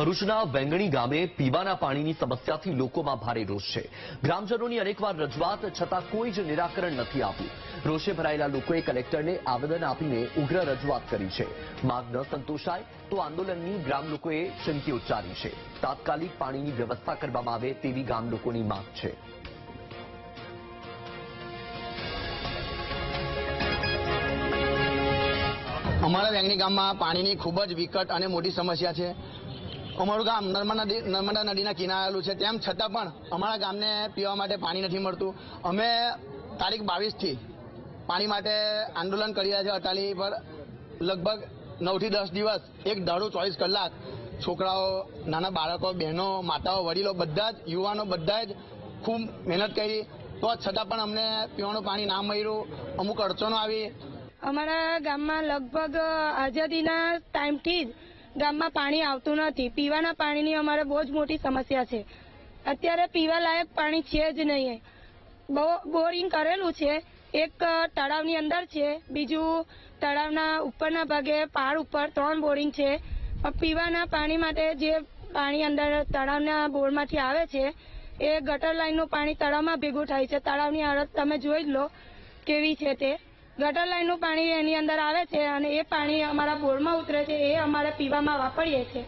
ભરૂચના વેંગણી ગામે પીવાના પાણીની સમસ્યાથી લોકોમાં ભારે રોષ છે। ગ્રામજનોની અનેકવાર રજૂઆત છતાં કોઈ જ નિરાકરણ નથી આવ્યું। રોષે ભરાયેલા લોકોએ કલેક્ટરને આવેદન આપીને ઉગ્ર રજૂઆત કરી છે। માંગ ન સંતોષાય તો આંદોલનની ગ્રામ લોકોએ ચીમકી ઉચ્ચારી છે। તાત્કાલિક પાણીની વ્યવસ્થા કરવામાં આવે તેવી ગામ લોકોની માંગ છે। અમારા વેંગણી ગામમાં પાણીની ખૂબ જ વિકટ અને મોટી સમસ્યા છે। અમારું ગામ નર્મદા નદીના કિનારે આવેલું છે, તેમ છતાં પણ અમારા ગામને પીવા માટે પાણી નથી મળતું। અમે તારીખ 22થી પાણી માટે આંદોલન કરી રહ્યા છે અટાલી પર। લગભગ 9 થી 10 દિવસ એક દાડો 24 કલાક છોકરાઓ, નાના બાળકો, બહેનો, માતાઓ, વડીલો બધા જ યુવાનો બધા જ ખૂબ મહેનત કરી, તો છતાં પણ અમને પીવાનું પાણી ના મળ્યું। અમુક અડચણો આવી। અમારા ગામમાં લગભગ આઝાદીના ટાઈમથી જ ગામમાં પાણી આવતું નથી। પીવાના પાણીની અમારે બહુ જ મોટી સમસ્યા છે। અત્યારે પીવા લાયક પાણી છે જ નહીં। બોરિંગ કરેલું છે, એક તળાવની અંદર છે, બીજું તળાવના ઉપરના ભાગે પહાડ ઉપર 3 બોરિંગ છે। પીવાના પાણી માટે જે પાણી અંદર તળાવના બોરમાંથી આવે છે એ ગટર લાઈનનું પાણી તળાવમાં ભેગું થાય છે। તળાવની હાલત તમે જોઈ જ લો કેવી છે તે। ગટર લાઈનનું પાણી એની અંદર આવે છે અને એ પાણી અમારા બોરમાં ઉતરે છે, એ અમારે પીવામાં વાપરીએ છીએ।